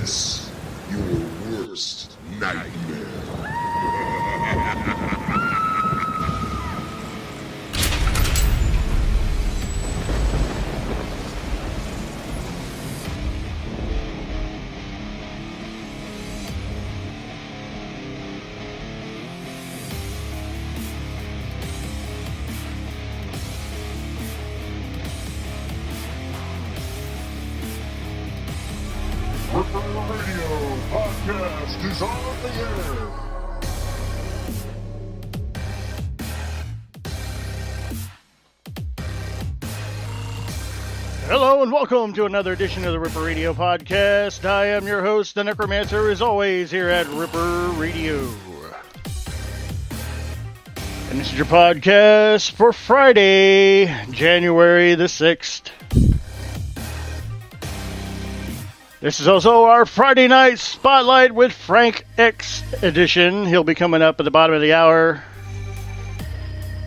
Face your worst nightmare. Radio podcast is on the air. Hello and welcome to another edition of the Ripper Radio podcast. I am your host, the Necromancer, as always, here at Ripper Radio. And this is your podcast for Friday, January the 6th. This is also our Friday night spotlight with Frank X edition. He'll be coming up at the bottom of the hour.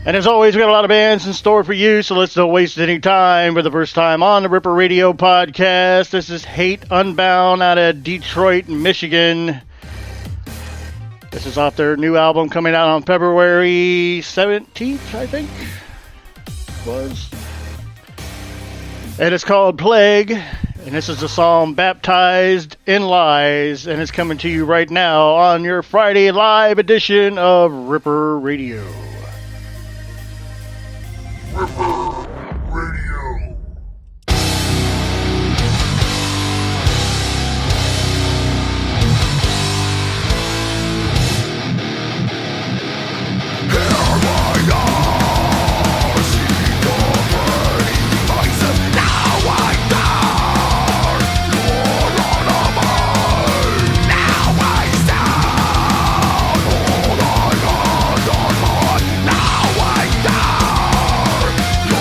And as always, we got a lot of bands in store for you, so let's don't waste any time. For the first time on the Ripper Radio podcast, this is Hate Unbound out of Detroit, Michigan. This is off their new album coming out on February 17th, I think was. And it's called Plague. And this is the song Baptized in Lies, and it's coming to you right now on your Friday live edition of Ripper Radio. Ripper Radio. You're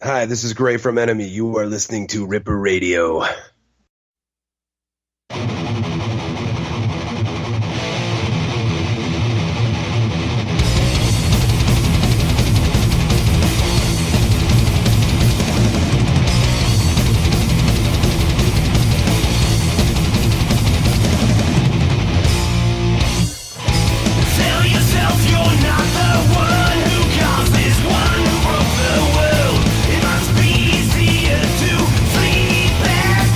Hi, this is Gray from Enemy. You are listening to Ripper Radio. It must be easier to flee back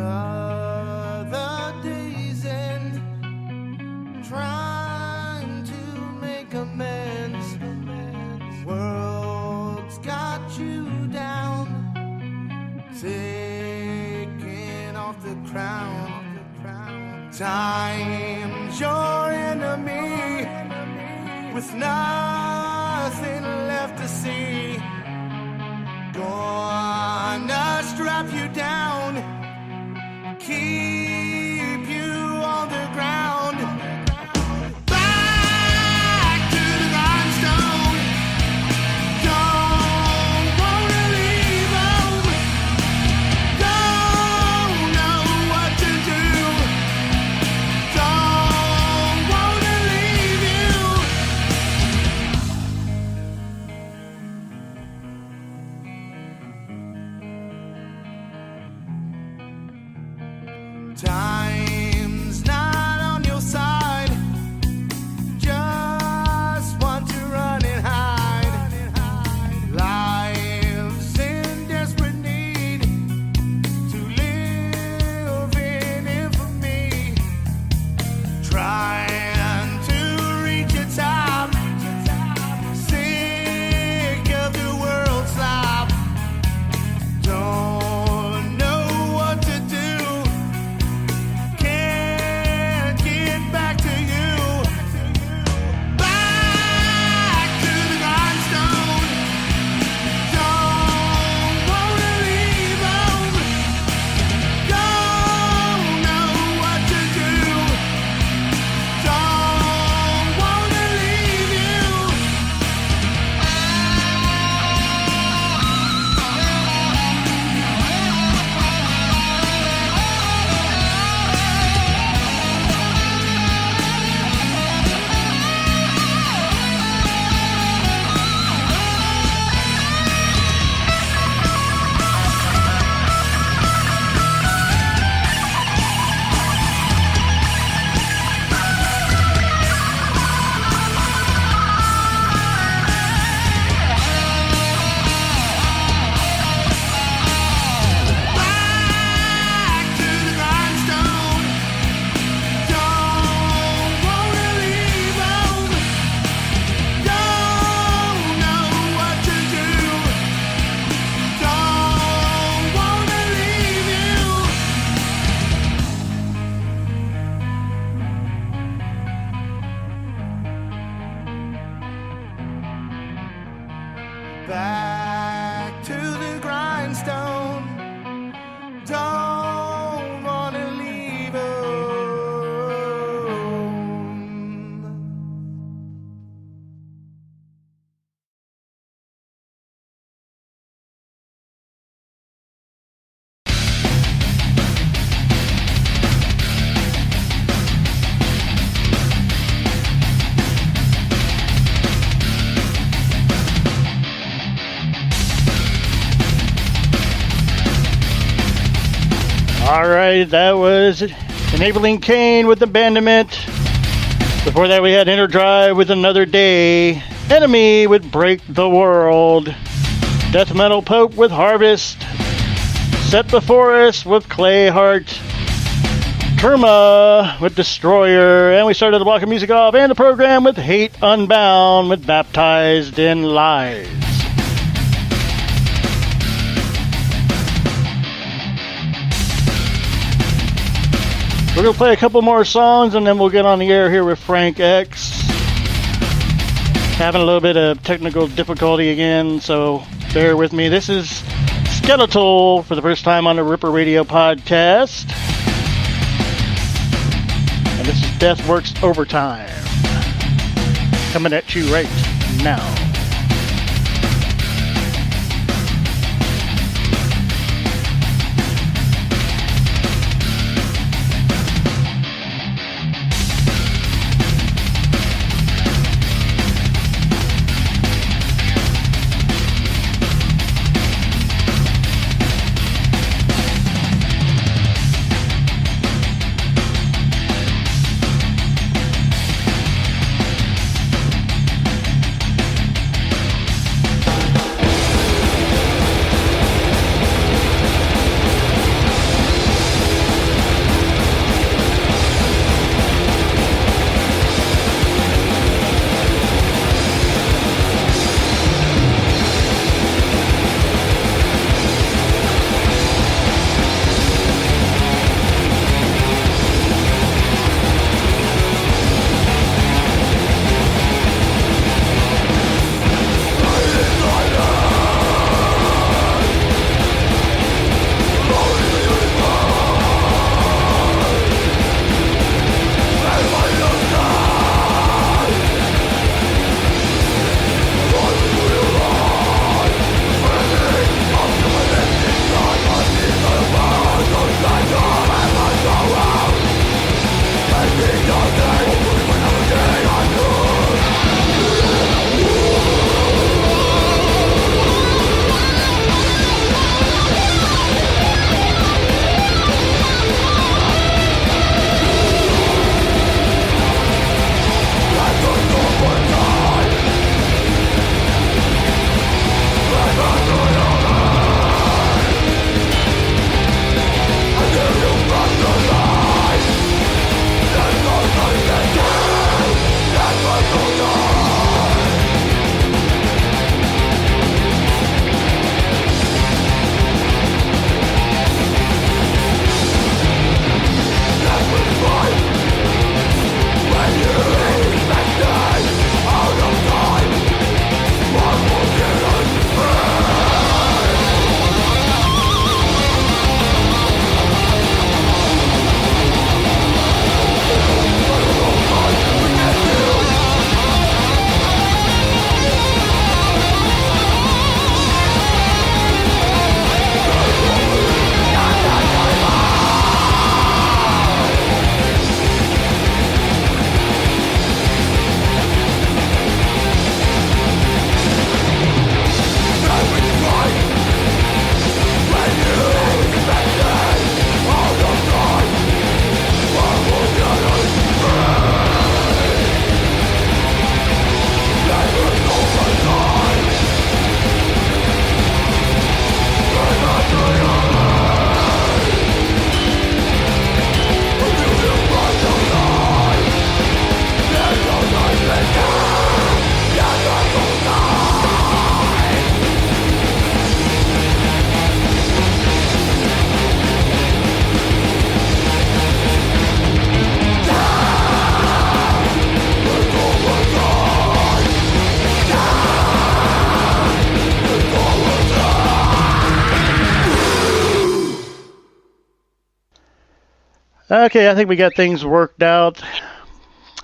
Another day's end, trying to make amends. World's got you down, taking off the crown. Time's your enemy, with nothing left to see. Gonna strap you down, keep you on the ground. Back to the grindstone. Don't wanna leave home. Don't know what to do. Don't wanna leave you. Time's not on your side. Just want to run and hide. Life's in desperate need to live in infamy. Trying to reach the top. Sick of the world's slop. Don't know what to do. Can't get back to you. Back to the grindstone. Don't wanna leave home. Don't know what to do. Don't wanna leave you. Back to the grindstone. Don't wanna leave home. Don't know what to do. Don't wanna leave you. Back to the grindstone. Don't wanna leave home. All right, that was Enabling CAIN with Abandonment. Before that, we had INTERDRIVE with Another Day. Enemy with Break the World. Death Metal Pope with Harvest. Set Before Us with Clayheart. TURMA with Destroyer. And we started the block of music off and the program with Hate Unbound with Baptized in Lies. We're going to play a couple more songs and then we'll get on the air here with Frank X. Having a little bit of technical difficulty again, so bear with me. This is Skeletal for the first time on the Ripper Radio podcast. And this is Death Works Overtime. Coming at you right now. Okay, I think we got things worked out.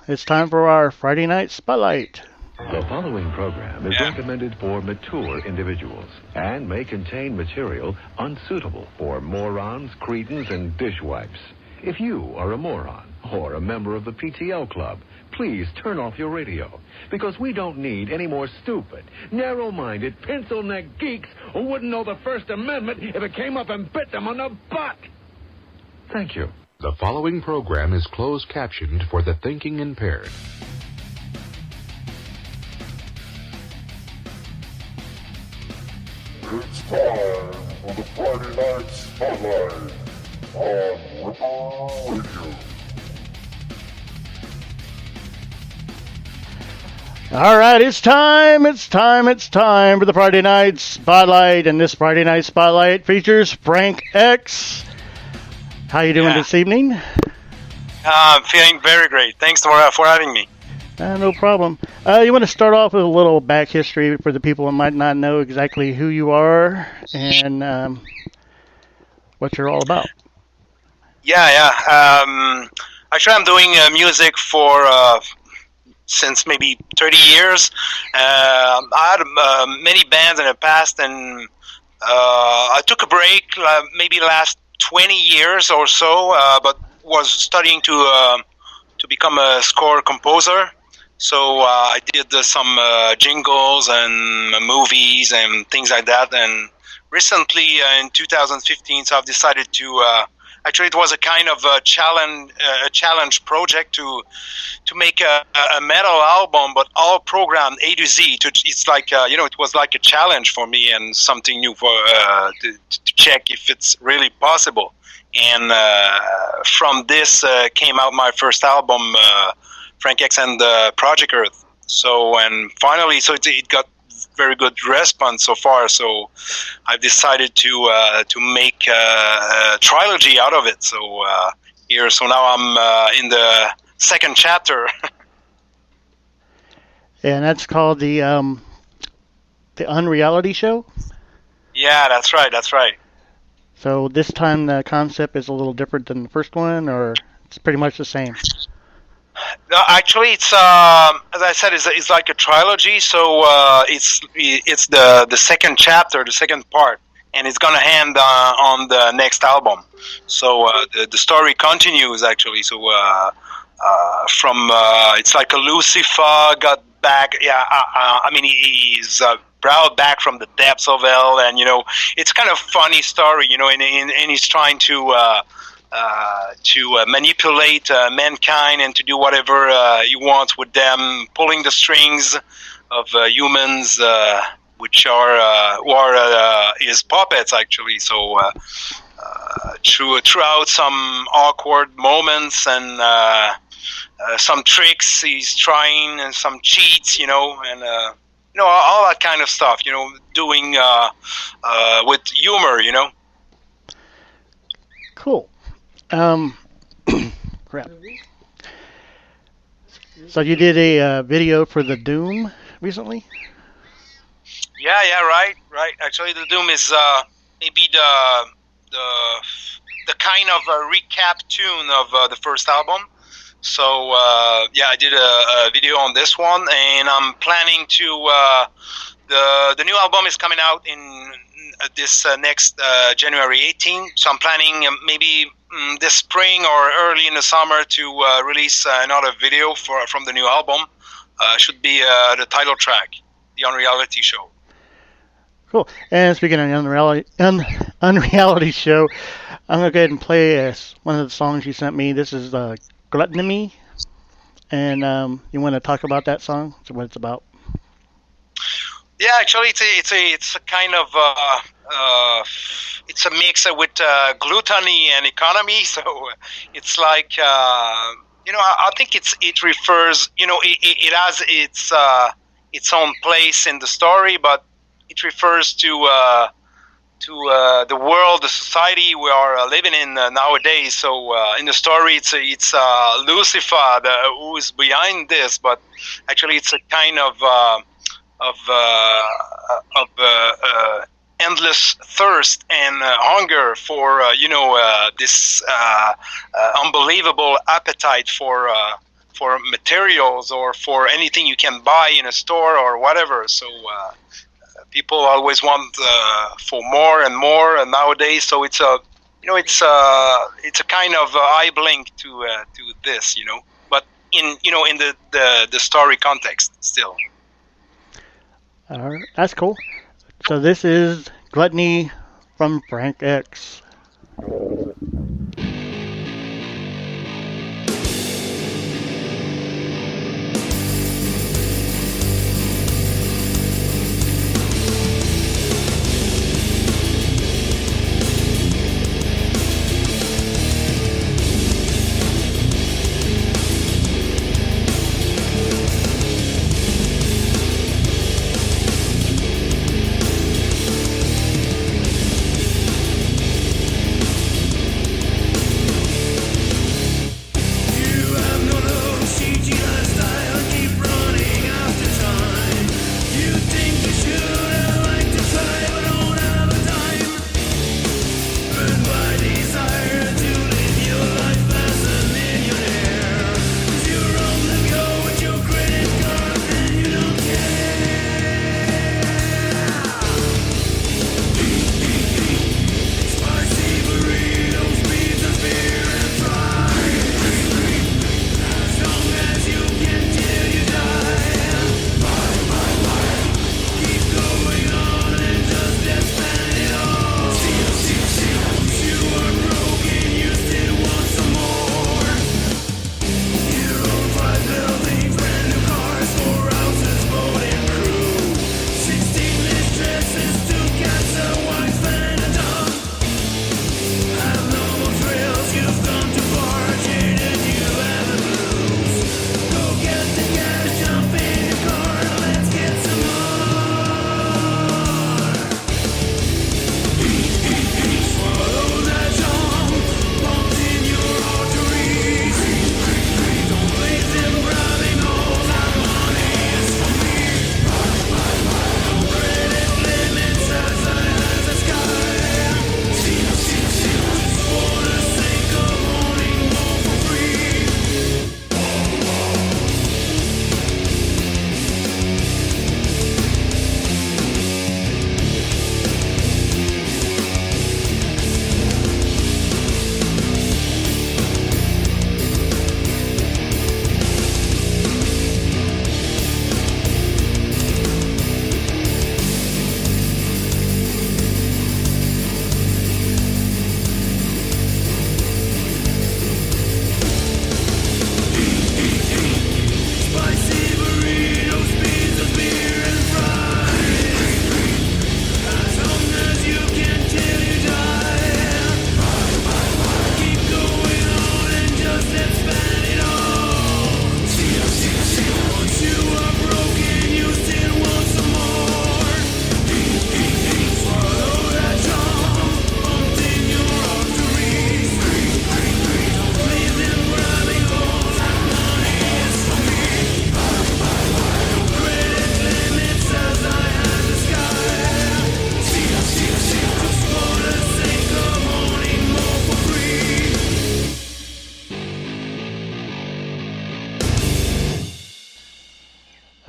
It's time for our Friday night spotlight. The following program is recommended for mature individuals and may contain material unsuitable for morons, cretins, and dishwipes. If you are a moron or a member of the PTL Club, please turn off your radio, because we don't need any more stupid, narrow-minded, pencil-neck geeks who wouldn't know the First Amendment if it came up and bit them on the butt. Thank you. The following program is closed captioned for the thinking impaired. It's time for the Friday Night Spotlight on Ripper Radio. All right, it's time for the Friday Night Spotlight. And this Friday Night Spotlight features Frank X. How you doing this evening? I'm feeling very great. Thanks for having me. No problem. You want to start off with a little back history for the people who might not know exactly who you are and what you're all about. Actually, I'm doing music for since maybe 30 years. I had many bands in the past, and I took a break maybe last 20 years or so, but was studying to become a score composer. So I did some jingles and movies and things like that. And recently, in 2015, so I've decided to. Actually, it was a kind of a challenge project to make a metal album, but all programmed A to Z. It's like it was like a challenge for me and something new for to check if it's really possible. And from this came out my first album, Frank X and Project Earth. So, and finally, it got very good response so far. So I've decided to make a trilogy out of it. So so now I'm in the second chapter. And that's called the Unreality Show? Yeah, that's right. So this time the concept is a little different than the first one, or it's pretty much the same? No, actually, it's as I said, it's like a trilogy. So it's the second chapter, the second part, and it's gonna end on the next album. So the story continues actually. So from it's like a Lucifer got back. Yeah, I mean he's brought back from the depths of hell, and it's kind of funny story, and he's trying to manipulate mankind and to do whatever he wants with them, pulling the strings of humans, which are who are his puppets actually. So throughout some awkward moments and some tricks he's trying and some cheats, and all that kind of stuff, doing with humor, Cool. Crap. So you did a video for the Doom recently? Yeah, right. Actually, the Doom is maybe the kind of a recap tune of the first album. So I did a video on this one, and I'm planning to the new album is coming out in this next January 18. So I'm planning maybe this spring or early in the summer to release another video from the new album. Should be the title track, The Unreality Show. Cool. And speaking of the Unreality Show, I'm going to go ahead and play one of the songs you sent me. This is Gluttony. And you want to talk about that song? So what it's about? Yeah, actually, it's a kind of it's a mix with gluttony and economy. So it's like I think it refers. It has its own place in the story, but it refers to the world, the society we are living in nowadays. So in the story, it's Lucifer who is behind this, but actually it's a kind of endless endless thirst and hunger for this unbelievable appetite for materials or for anything you can buy in a store or whatever. So people always want for more and more nowadays. So it's a kind of eye blink to this, but in the story context still. All right, that's cool. So this is Gluttony from Frank X.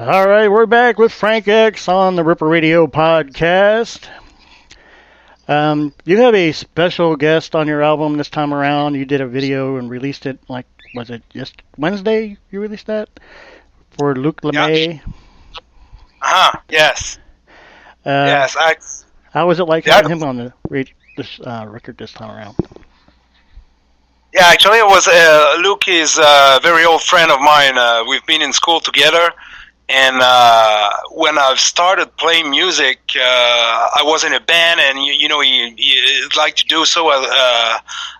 All right, we're back with Frank X on the Ripper Radio podcast. You have a special guest on your album this time around. You did a video and released it, was it just Wednesday you released that? For Luc Lemay? Yes. Yes. How was it like having him on this record this time around? Yeah, actually, it was Luc is a very old friend of mine. We've been in school together. And when I started playing music, I was in a band, and he liked to do so at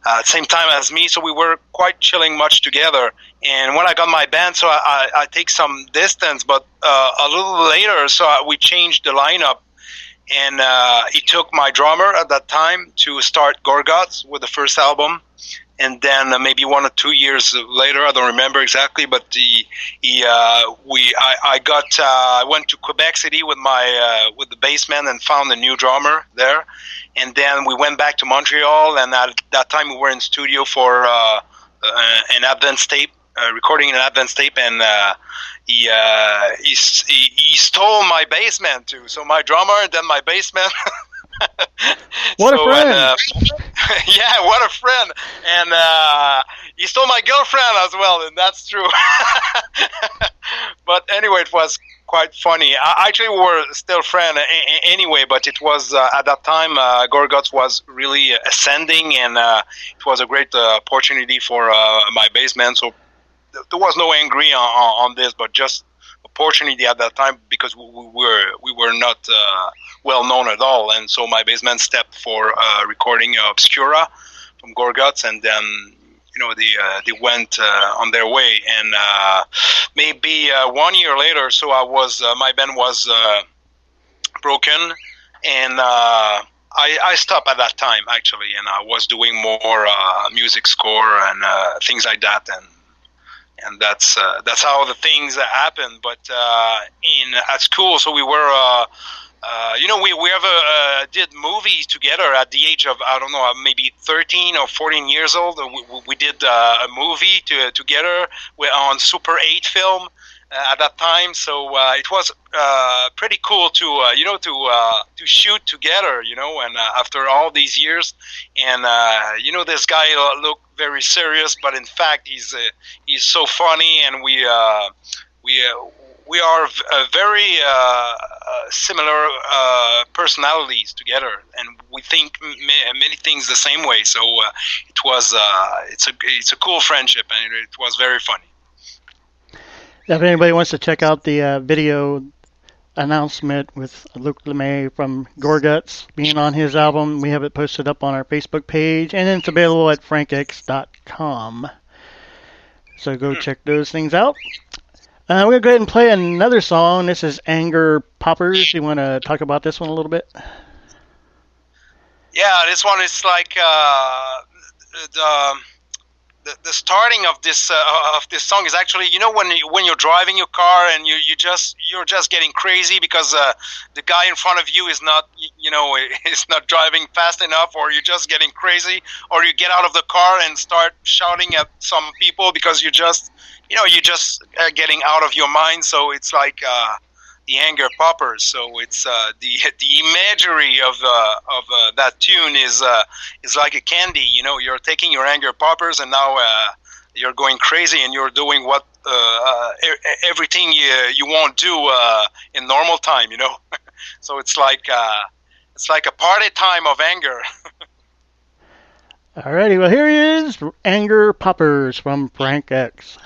the same time as me. So we were quite chilling much together. And when I got my band, so I take some distance. But a little later, we changed the lineup, and he took my drummer at that time to start Gorguts with the first album. and then maybe 1 or 2 years later, I don't remember exactly, but I went to Quebec City with with the bassman and found a new drummer there, and then we went back to Montreal, and at that time we were in studio for an advanced tape, recording an advanced tape, and he stole my bassman too. So my drummer and then my bassman. What a friend! Yeah, what a friend! And he stole my girlfriend as well, and that's true. But anyway, it was quite funny. Actually, we were still friends anyway, but it was at that time Gorguts was really ascending, and it was a great opportunity for my bassman. So there was no angry on this, but just opportunity at that time, because we were not well known at all, and so my bassman stepped for recording Obscura from Gorguts, and then they went on their way, and maybe 1 year later, so my band was broken, and I stopped at that time actually, and I was doing more music score and things like that, and that's how the things happen. But at school, so we were we ever did movies together at the age of, I don't know, maybe 13 or 14 years old. We did a movie together on Super 8 film at that time. So it was pretty cool to shoot together, and after all these years, and this guy looked very serious, but in fact he's so funny, and we are very similar personalities together, and we think many things the same way. So it's a cool friendship, and it was very funny. If anybody wants to check out the video announcement with Luc Lemay from Gorguts being on his album, we have it posted up on our Facebook page, and it's available at frankx.com. So go check those things out. We're going to go ahead and play another song. This is Anger Poppers. You want to talk about this one a little bit? Yeah, this one is like the starting of this song is actually, when you're driving your car and you're just getting crazy because the guy in front of you is not is not driving fast enough, or you're just getting crazy, or you get out of the car and start shouting at some people because you're just getting out of your mind. So it's like the Anger Poppers. So it's the imagery of that tune is like a candy. You're taking your Anger Poppers, and now you're going crazy, and you're doing what everything you won't do in normal time. So it's like a party time of anger. Alrighty, well, here he is, Anger Poppers from Frank X.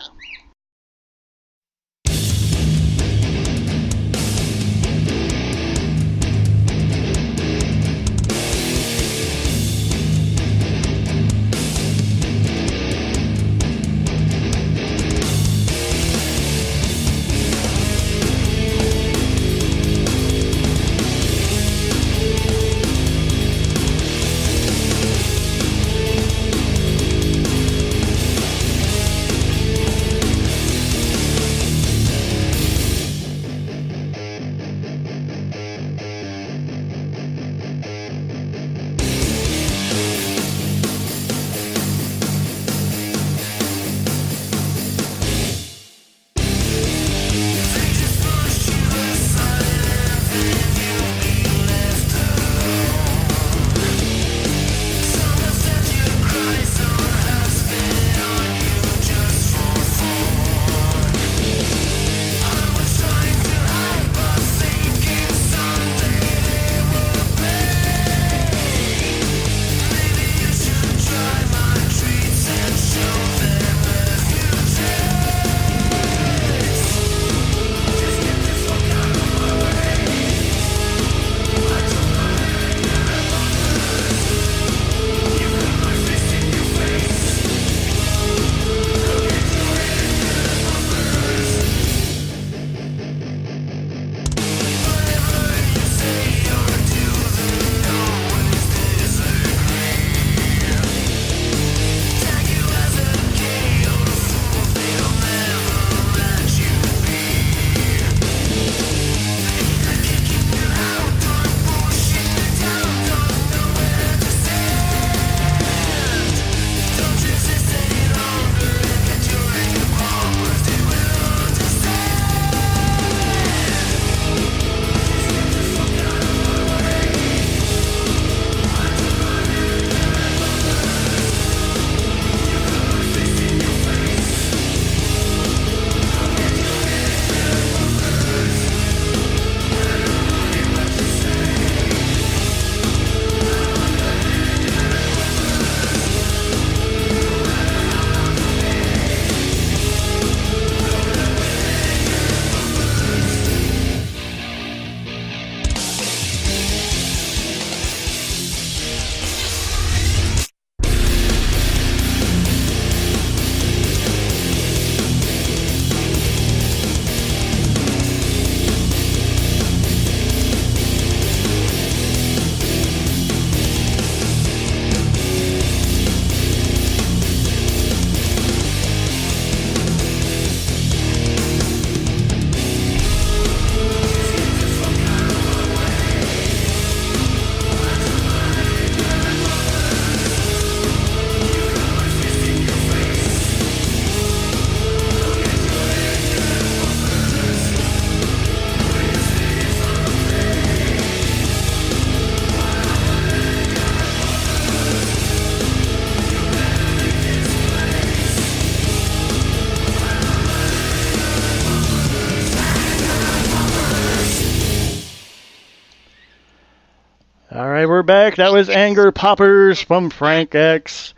All right, we're back. That was Anger Poppers from Frank X.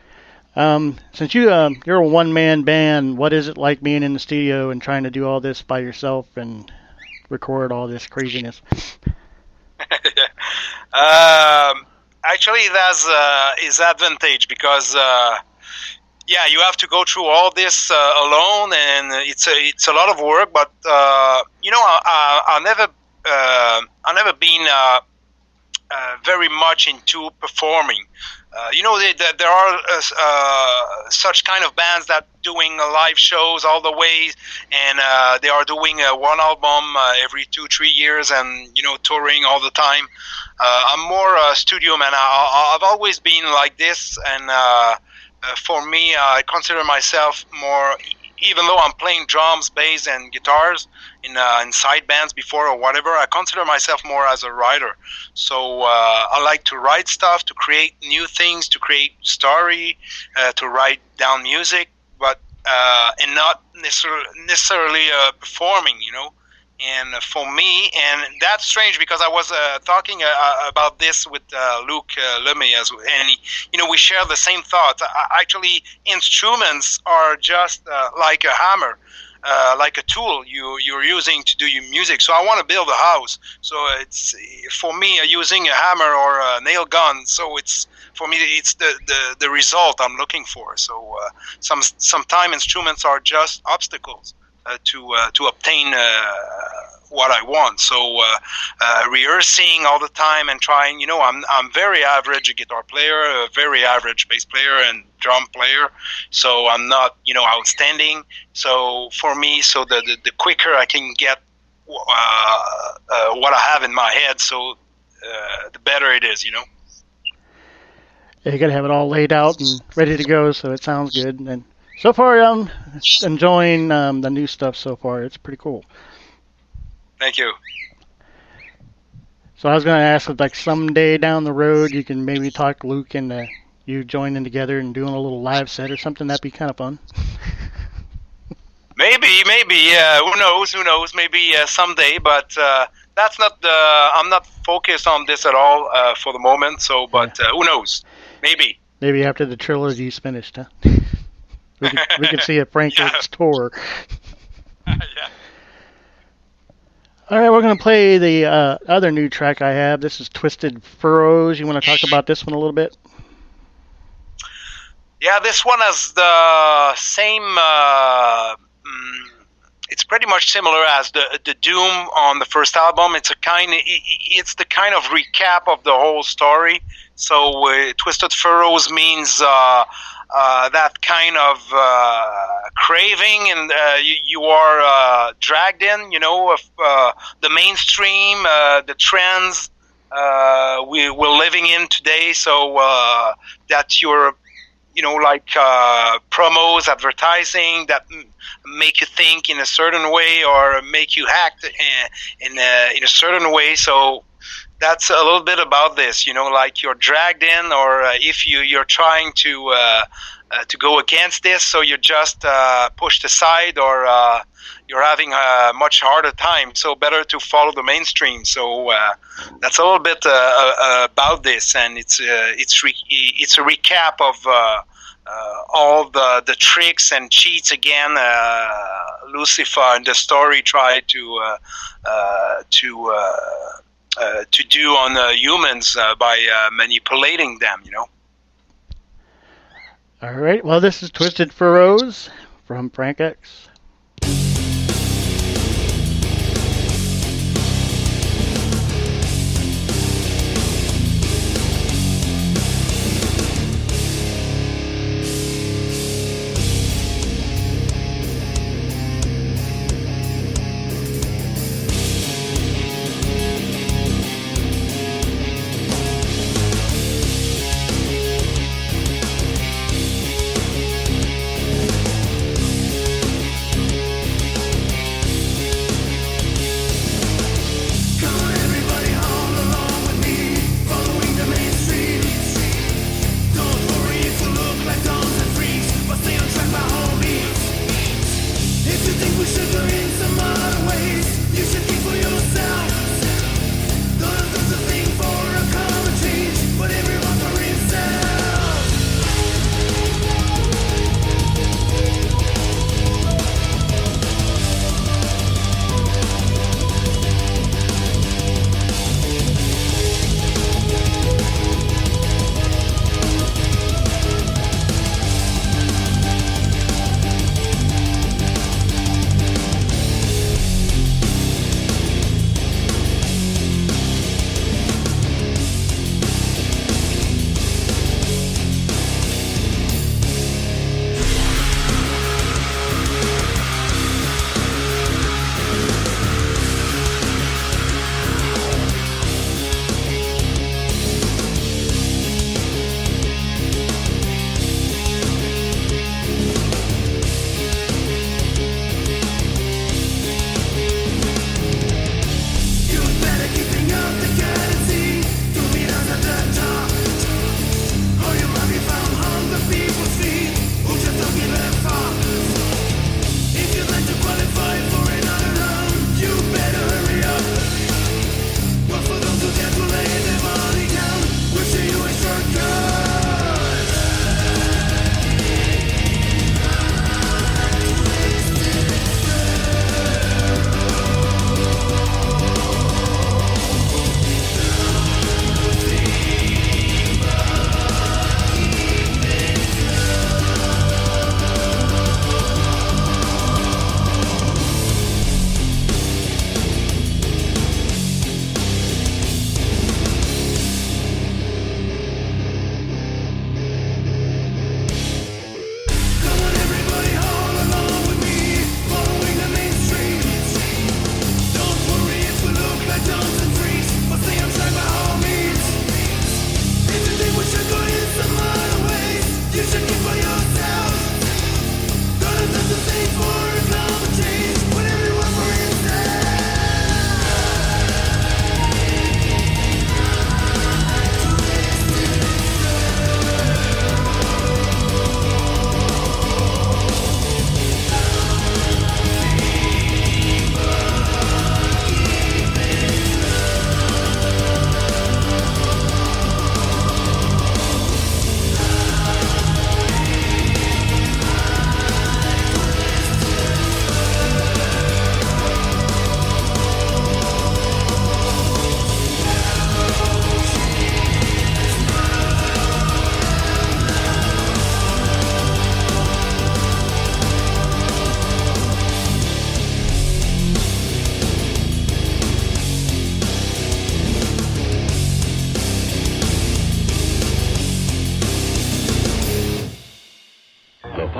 Since you're a one-man band, what is it like being in the studio and trying to do all this by yourself and record all this craziness? Actually, that's is advantage because you have to go through all this alone, and it's a lot of work. But I never been very much into performing. There are such kind of bands that doing live shows all the way, and they are doing one album every 2-3 years, and touring all the time. I'm more a studio man. I've always been like this, and for me, I consider myself more. Even though I'm playing drums, bass, and guitars in side bands before or whatever, I consider myself more as a writer. So I like to write stuff, to create new things, to create story, to write down music, but and not necessarily performing, And for me, and that's strange because I was talking about this with Luc Lemay as well, and we share the same thoughts. Actually, instruments are just like a hammer, like a tool you're using to do your music. So I want to build a house. So it's for me using a hammer or a nail gun. So it's for me it's the result I'm looking for. So sometimes instruments are just obstacles to obtain what I want. So rehearsing all the time and trying. I'm very average guitar player, a very average bass player and drum player. So I'm not outstanding. So for me, the quicker I can get what I have in my head, so the better it is. Yeah, you gotta have it all laid out and ready to go, so it sounds good. And so far, I'm enjoying the new stuff so far. It's pretty cool. Thank you. So I was going to ask if, like, someday down the road, you can maybe talk Luke and you joining together and doing a little live set or something. That'd be kind of fun. Maybe. Who knows? Maybe someday, but that's not. I'm not focused on this at all for the moment. So, but who knows? Maybe. Maybe after the trilogy's finished, huh? We can see a Frank X tour. Yeah. All right, we're going to play the other new track I have. This is Twisted Furrows. You want to talk about this one a little bit? Yeah, this one has the same... it's pretty much similar as the Doom on the first album. It's the kind of recap of the whole story. So Twisted Furrows means... that kind of craving, and you are dragged in, of the mainstream, the trends we're living in today. So that you're, like promos, advertising that make you think in a certain way or make you act in a certain way. So that's a little bit about this, like you're dragged in, or if you're trying to go against this, so you're just pushed aside, or you're having a much harder time. So better to follow the mainstream. So that's a little bit about this, and it's a recap of all the tricks and cheats again. Lucifer and the story tried to do on humans by manipulating them, All right, well, this is Twisted Furrows from Frank X.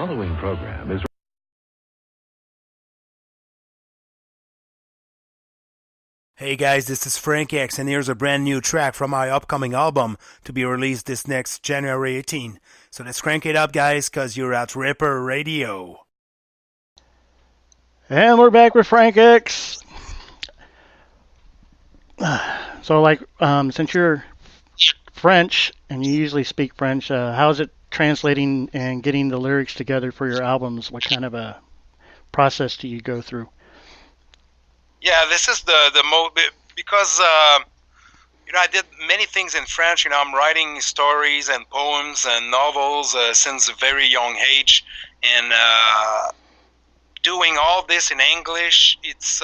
following program is... Hey guys, this is Frank X, and here's a brand new track from my upcoming album to be released this next January 18. So let's crank it up, guys, because you're at Ripper Radio. And we're back with Frank X. So, like, since you're French and you usually speak French, how's it translating and getting the lyrics together for your albums? What kind of a process do you go through? Yeah, this is the because I did many things in French. I'm writing stories and poems and novels since a very young age, and doing all this in English, it's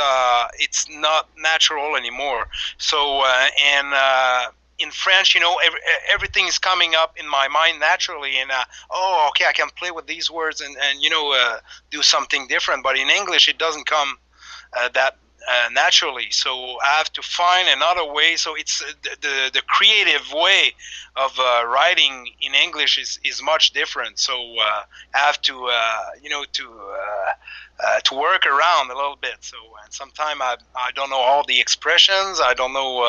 not natural anymore. So in French, everything is coming up in my mind naturally, and okay, I can play with these words and do something different. But in English, it doesn't come that naturally, so I have to find another way. So it's the creative way of writing in English is much different. So I have to to work around a little bit. So and sometimes I don't know all the expressions, I don't know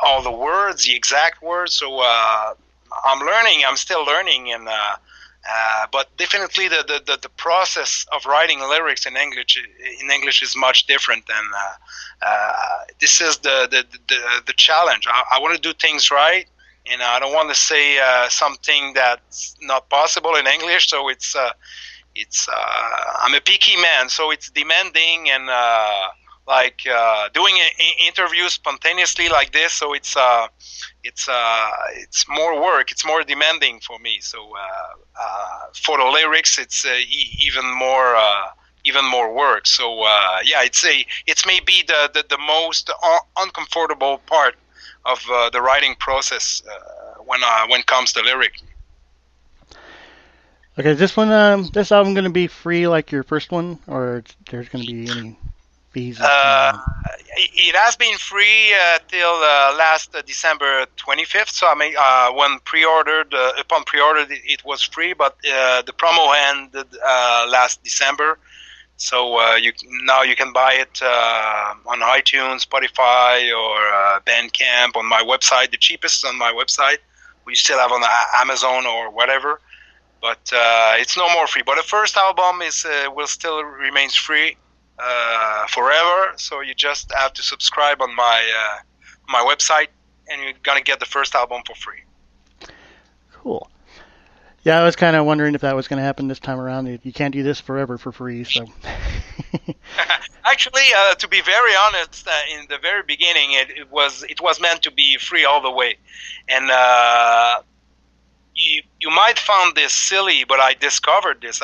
all the words, the exact words. So I'm still learning, and but definitely the process of writing lyrics in English is much different, and this is the challenge. I want to do things right, and I don't want to say something that's not possible in English. So it's I'm a picky man, so it's demanding, and doing interviews spontaneously like this. So it's more work. It's more demanding for me. So for the lyrics, it's even more work. So it's maybe the most uncomfortable part of the writing process when it comes to lyric. Okay, this album going to be free like your first one, or there's going to be any fees? It has been free till last December 25th. So I mean, when upon pre-ordered, it was free, but the promo ended last December. So you can buy it on iTunes, Spotify, or Bandcamp. On my website, the cheapest is on my website. We still have on Amazon or whatever. But it's no more free. But the first album will still remains free forever. So you just have to subscribe on my website, and you're gonna get the first album for free. Cool. Yeah, I was kind of wondering if that was going to happen this time around. You can't do this forever for free, so. Actually, to be very honest, in the very beginning, it was meant to be free all the way, and. You might find this silly, but I discovered this.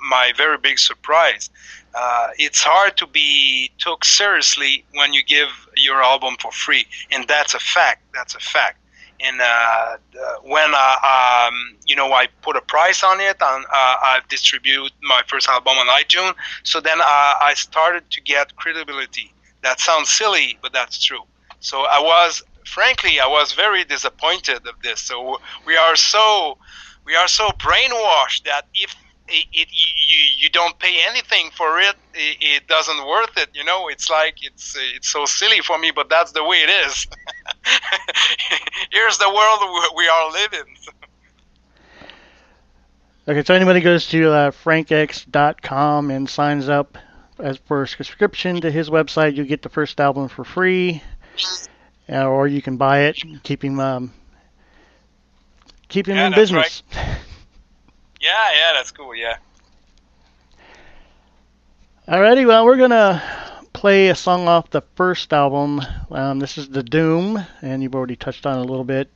My very big surprise. It's hard to be took seriously when you give your album for free, and that's a fact. And when I put a price on it, and I distribute my first album on iTunes, so then I started to get credibility. That sounds silly, but that's true. So I was very disappointed of this. So we are so brainwashed that if you don't pay anything for it, it doesn't worth it. It's like it's so silly for me, but that's the way it is. Here's the world we are living. Okay, so anybody goes to frankx.com and signs up as for a subscription to his website, you get the first album for free. Or you can buy it, keep him in business. Right. Yeah, that's cool. Yeah. Alrighty, well, we're gonna play a song off the first album. This is The Doom, and you've already touched on it a little bit.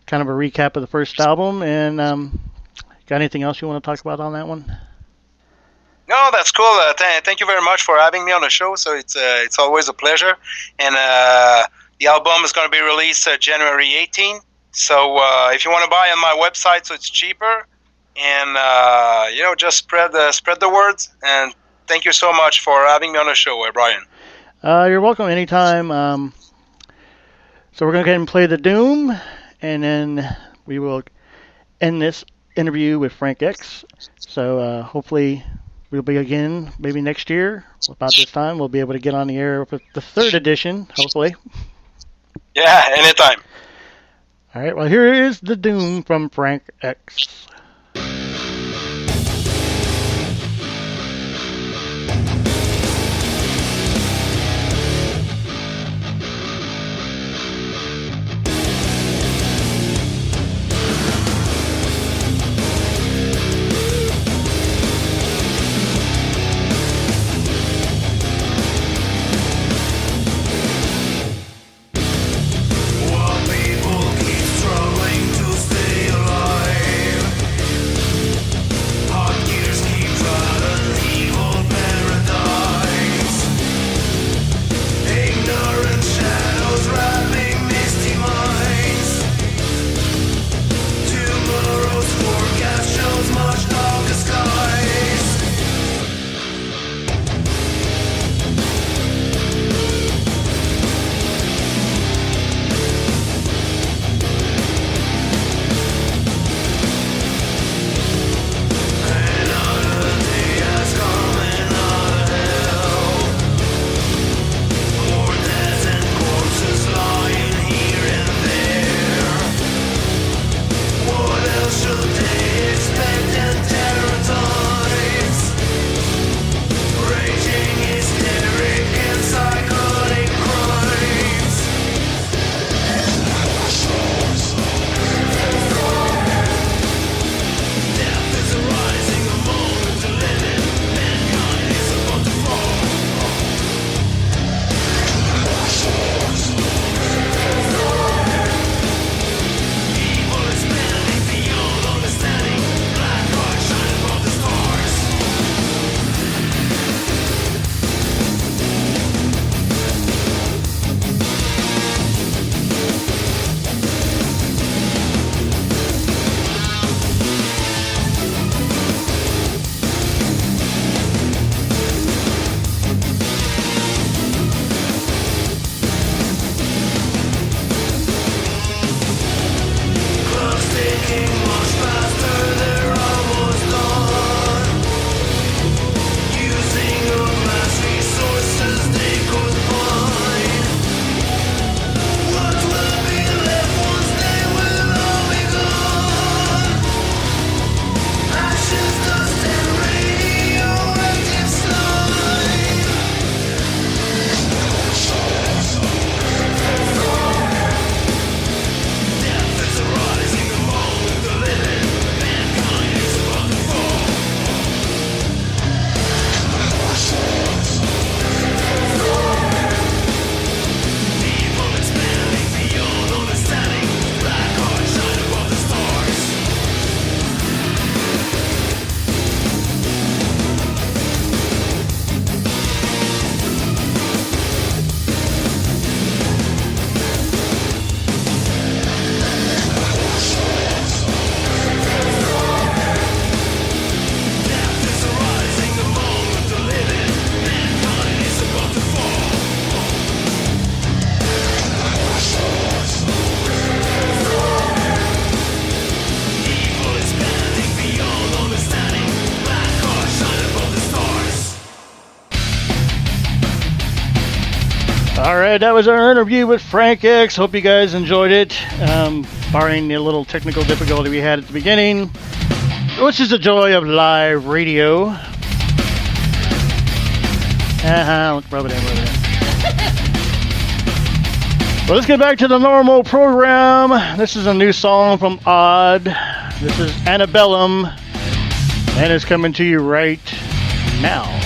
Kind of a recap of the first album, and got anything else you want to talk about on that one? No, that's cool. Thank you very much for having me on the show. So it's always a pleasure, and. The album is going to be released January 18th. So if you want to buy on my website, so it's cheaper, and just spread the words. And thank you so much for having me on the show, Brian. You're welcome anytime. So we're going to go ahead and play The Doom, and then we will end this interview with Frank X. So hopefully we'll be again maybe next year about this time. We'll be able to get on the air with the 3rd edition, hopefully. Yeah, anytime. All right, well, here is the Doom from Frank X. All right, that was our interview with Frank X. Hope you guys enjoyed it, barring the little technical difficulty we had at the beginning, which is the joy of live radio. Rub it in. Well, let's get back to the normal program. This is a new song from Odd. This is Antebellum, and it's coming to you right now.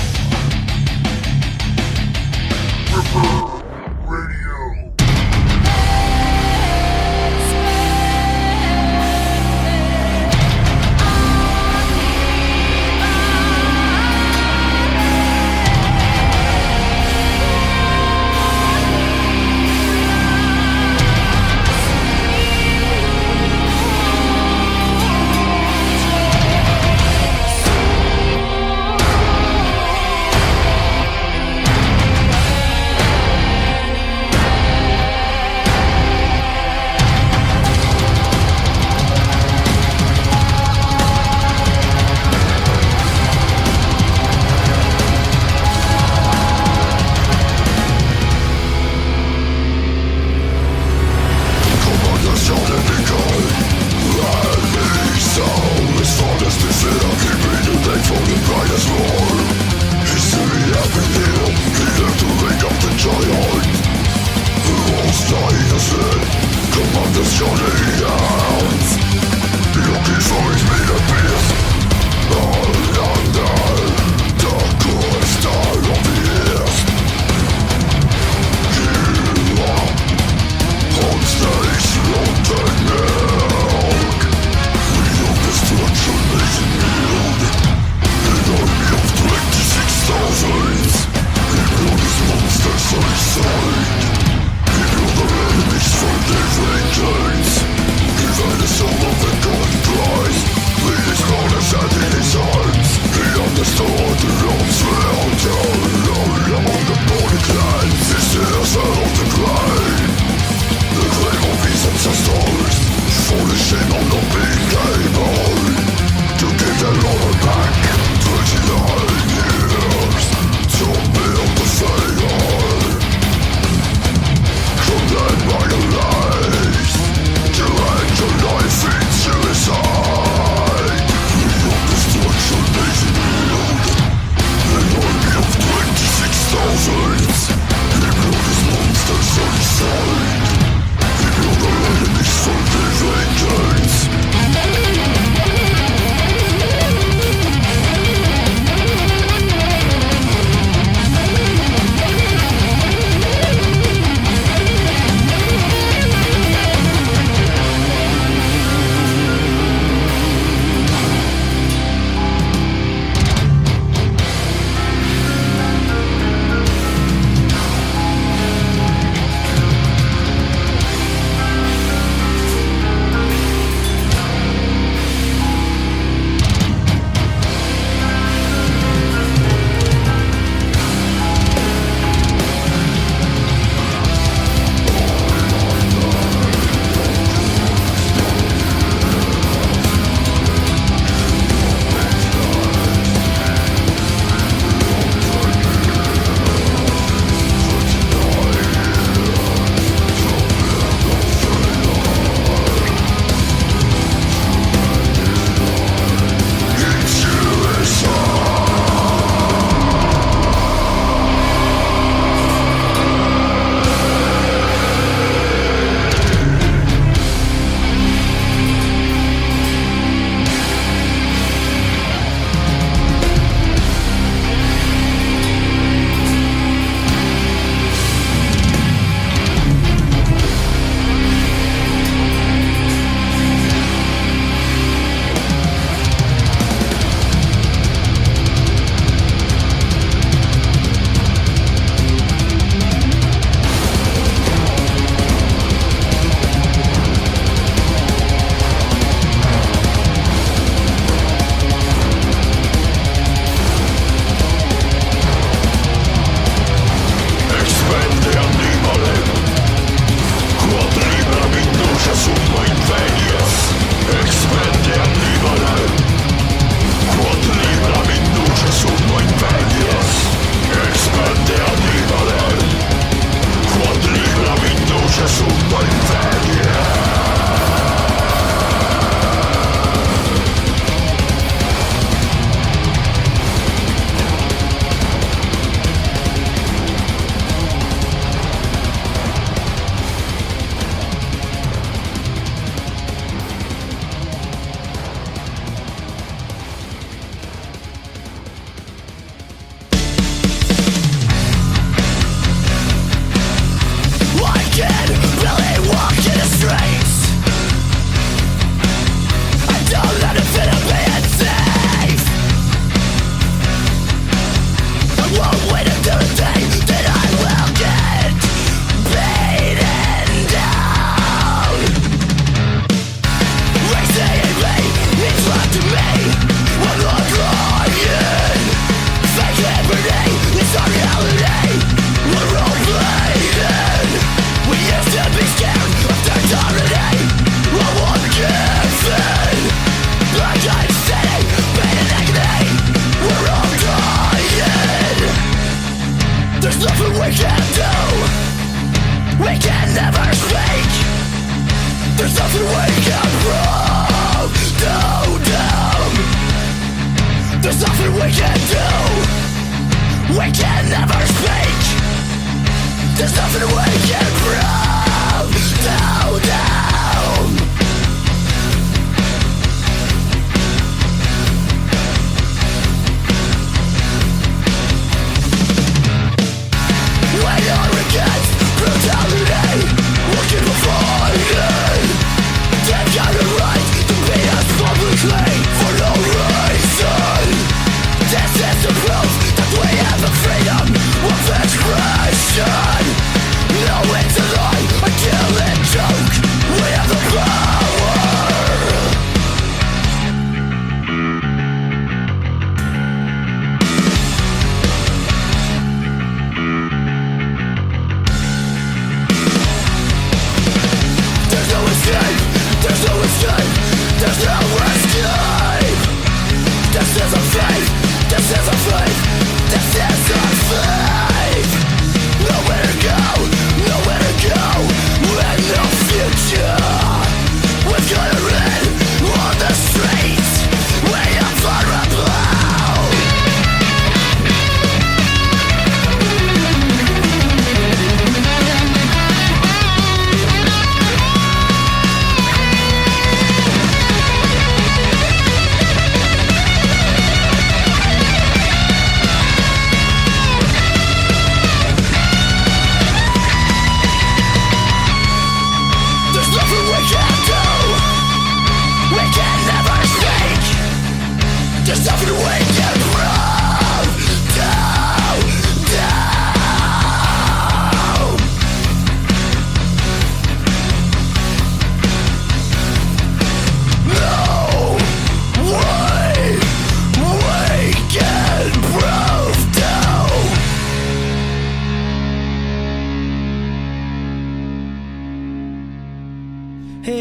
No, it's a lie, a killing joke.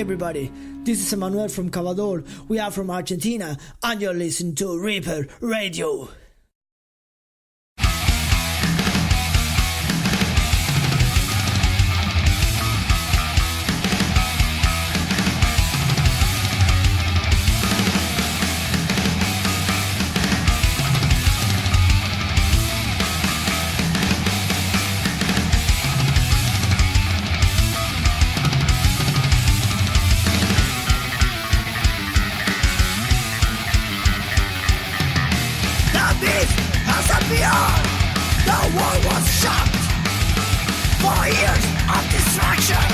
everybody, this is Emmanuel from CAVADOR. We are from Argentina, and you're listening to Reaper Radio. The world was shocked. 4 years of destruction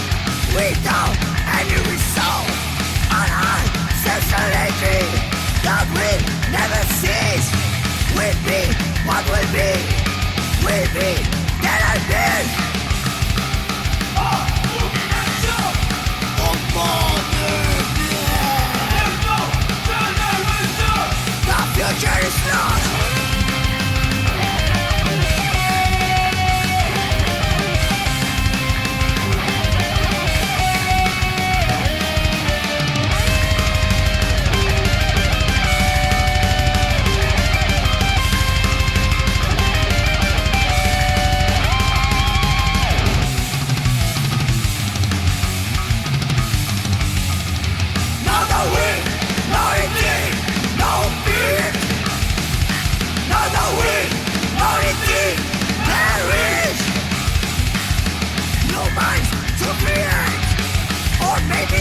without any result. And unceasingly, the wind never cease. Will be what will be. Will be that I been. The future is not.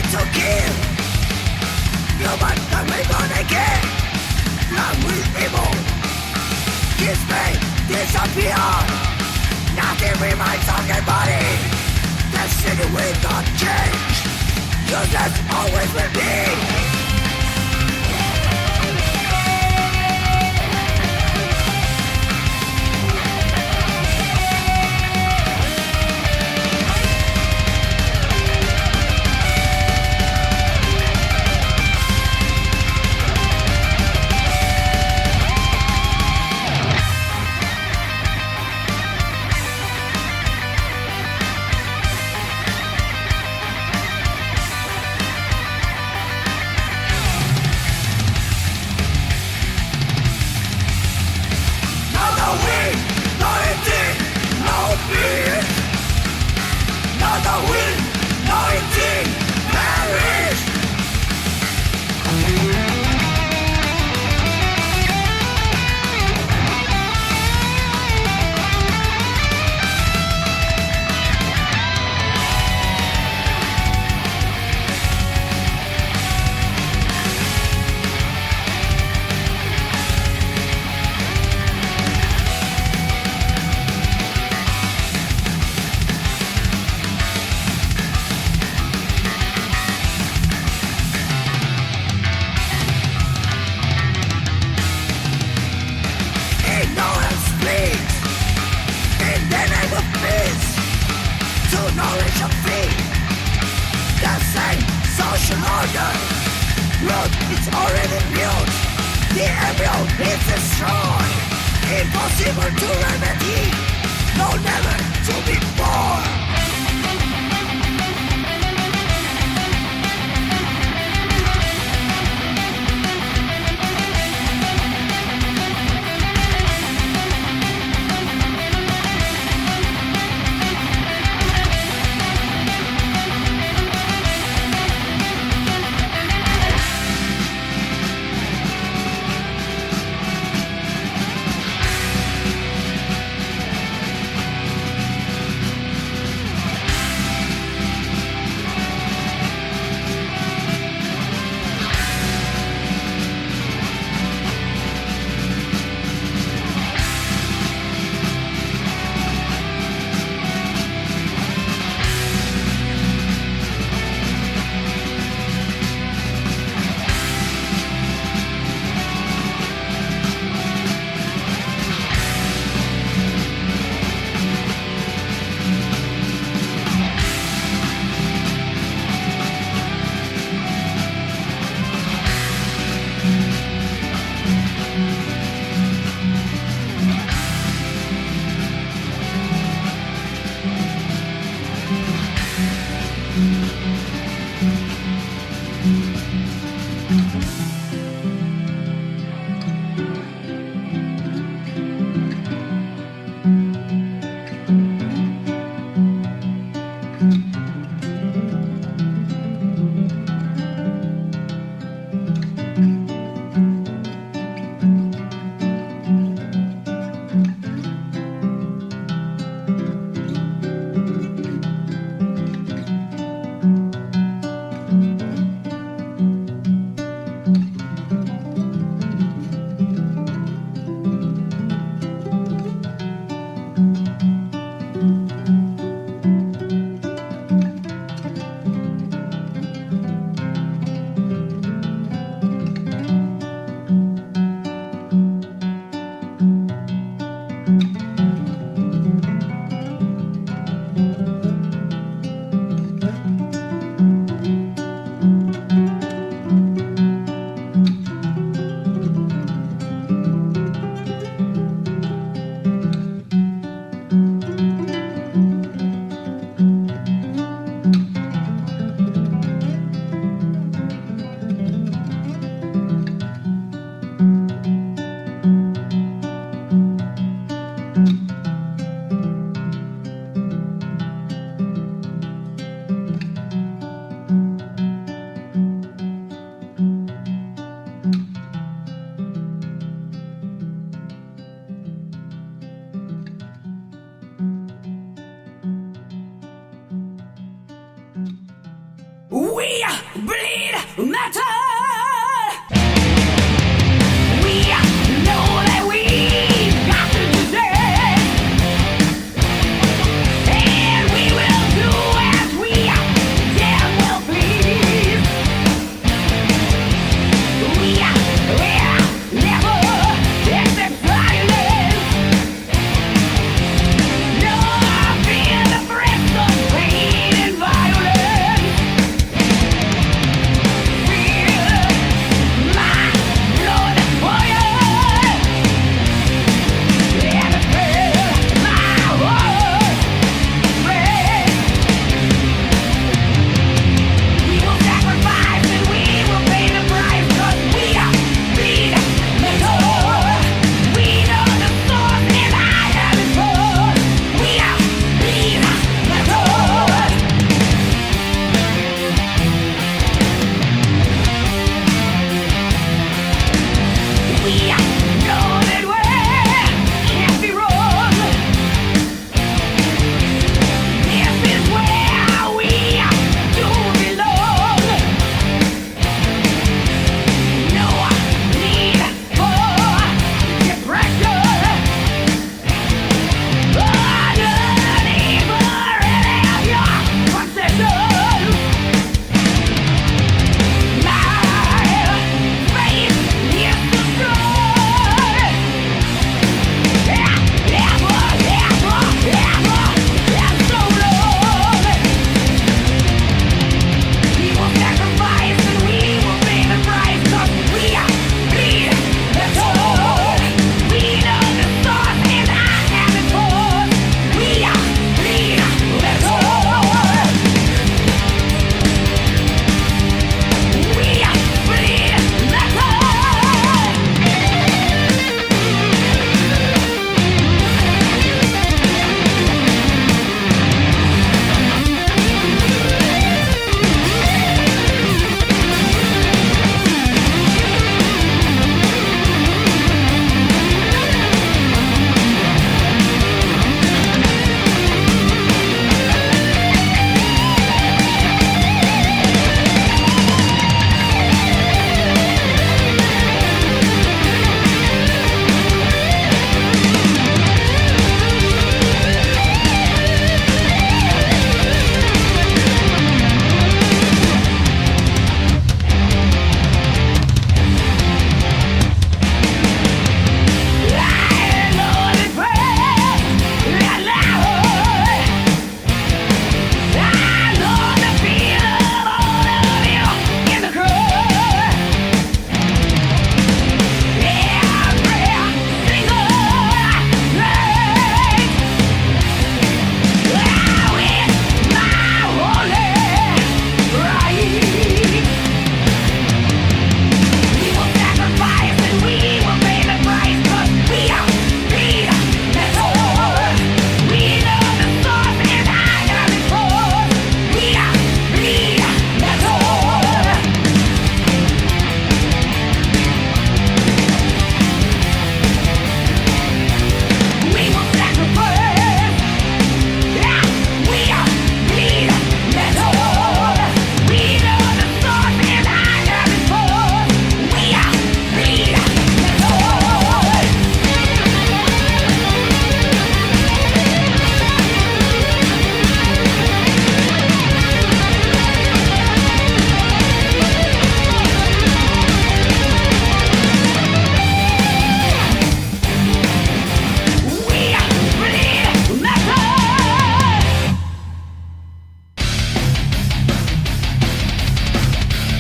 To kill, human can be born again. Blood will evil, this may disappear. Nothing remains of your body. Destiny will not change. Useless always will be.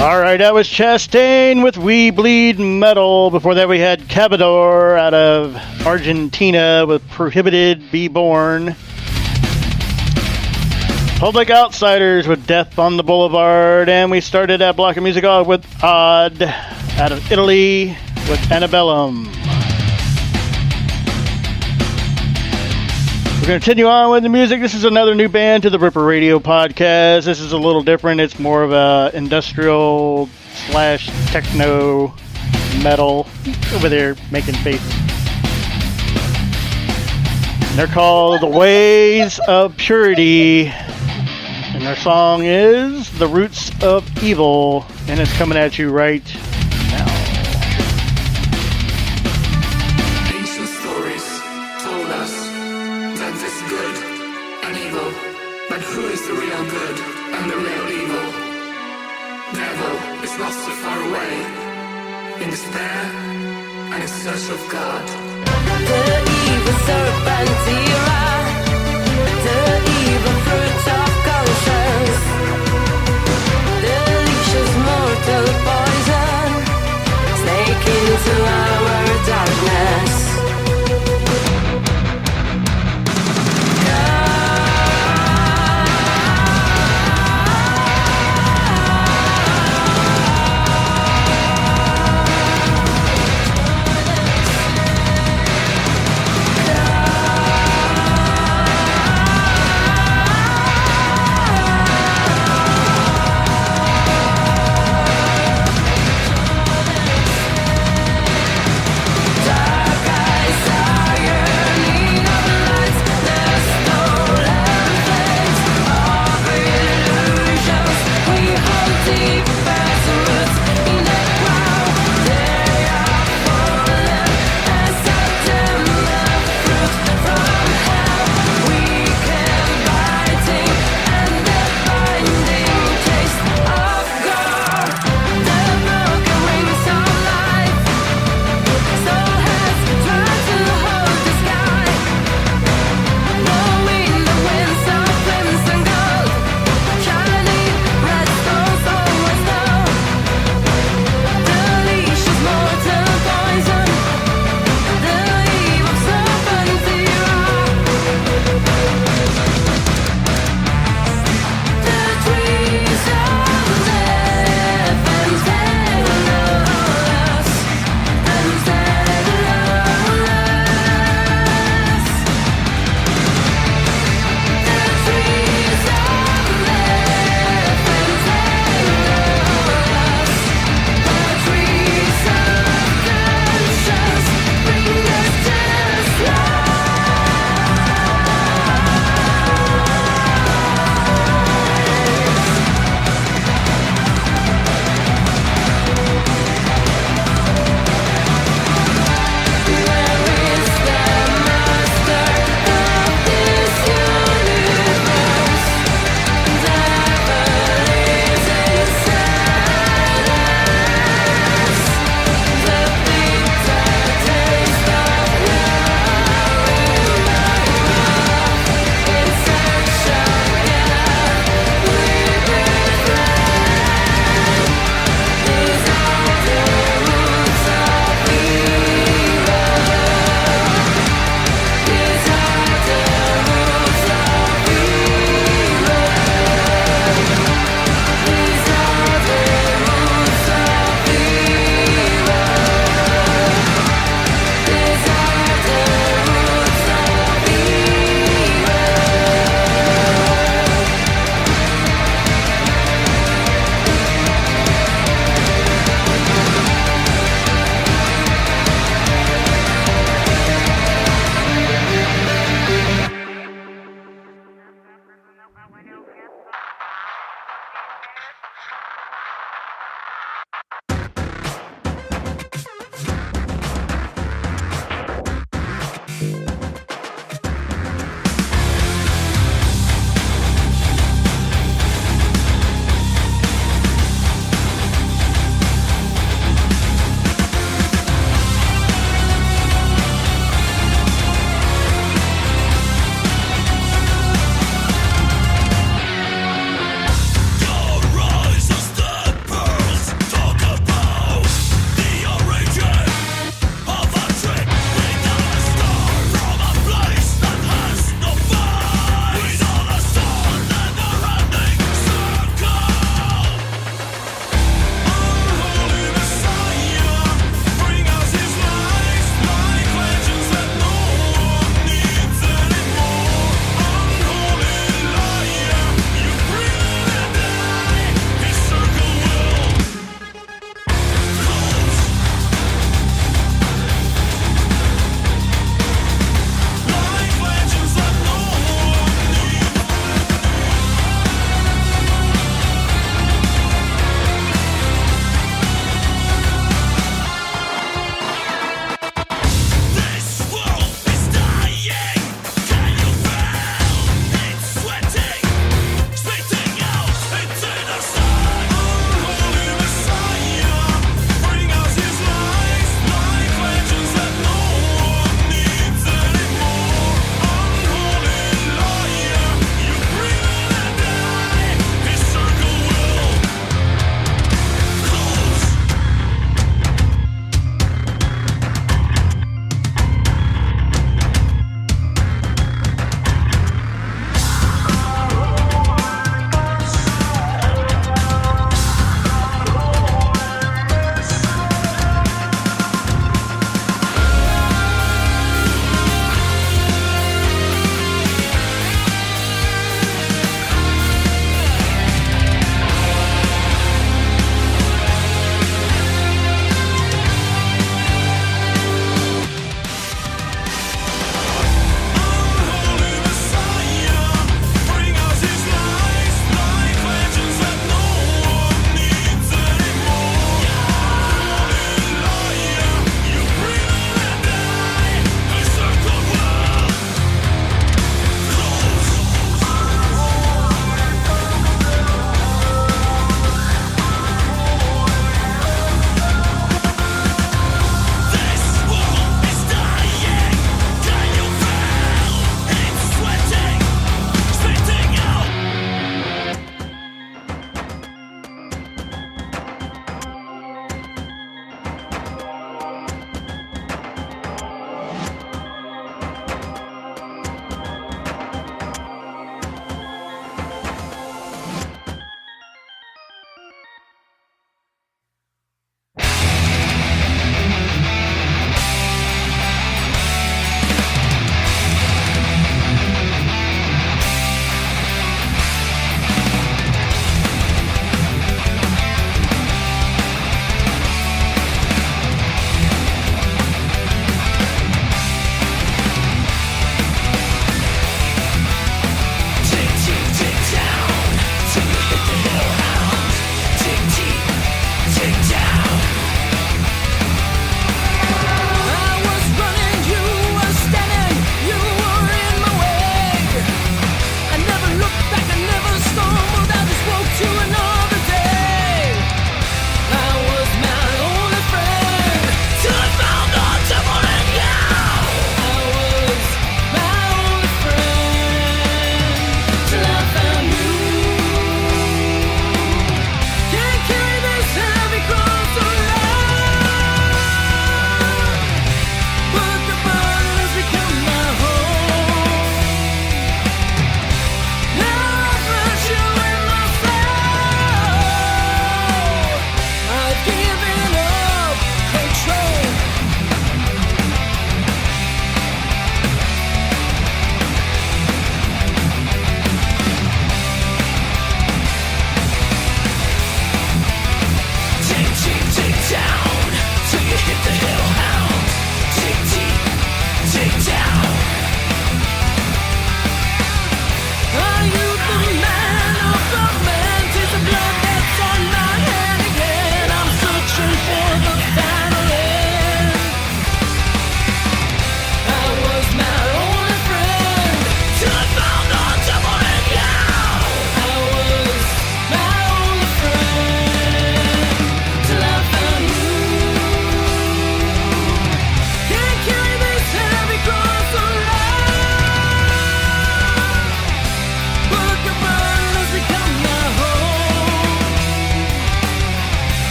Alright, that was Chastain with We Bleed Metal. Before that we had CAVADOR out of Argentina with Prohibited Be Born. Public Outsiders with Death on the Boulevard. And we started that block of music off with Odd out of Italy with Antebellum. We're going to continue on with the music. This is another new band to the Ripper Radio podcast. This is a little different. It's more of a industrial / techno metal. Over there making faces. And they're called The Ways of Purity. And their song is The Roots of Evil. And it's coming at you right now. Ancient stories told us that there's good and evil, but who is the real good and the real evil? Devil is not so far away, in despair and in search of God. The evil serpent era, the evil fruit of conscience, delicious mortal poison, snake into our darkness.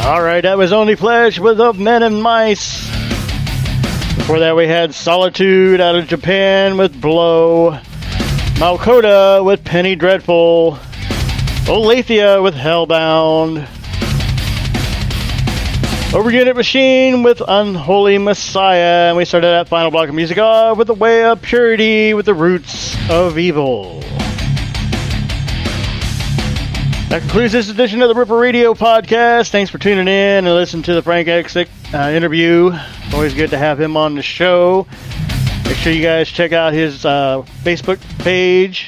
Alright, that was Only Flesh with Of Men and Mice. Before that we had Solitude out of Japan with Blow. MALCODA with Penny Dreadful. OLATHIA with Hellbound. OVERUNIT Machine with Unholy Messiah. And we started that final block of music off with The Way of Purity with The Roots of Evil. That concludes this edition of the Ripper Radio podcast. Thanks for tuning in and listening to the Frank X interview. It's always good to have him on the show. Make sure you guys check out his Facebook page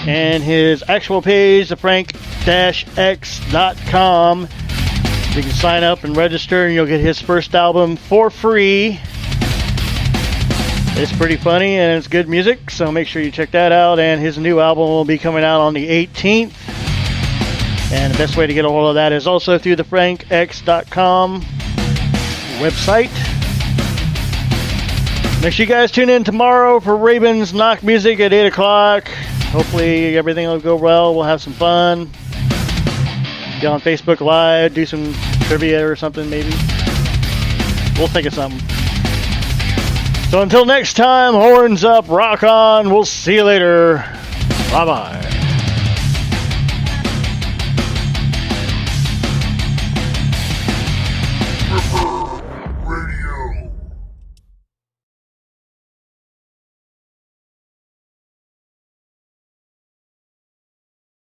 and his actual page, the frank-x.com. You can sign up and register and you'll get his first album for free. It's pretty funny and it's good music, so make sure you check that out. And his new album will be coming out on the 18th. And the best way to get a hold of that is also through the frankx.com website. Make sure you guys tune in tomorrow for Raven's Knock Music at 8 o'clock. Hopefully everything will go well. We'll have some fun. Get on Facebook Live, do some trivia or something maybe. We'll think of something. So until next time, horns up, rock on. We'll see you later. Bye-bye. Ripper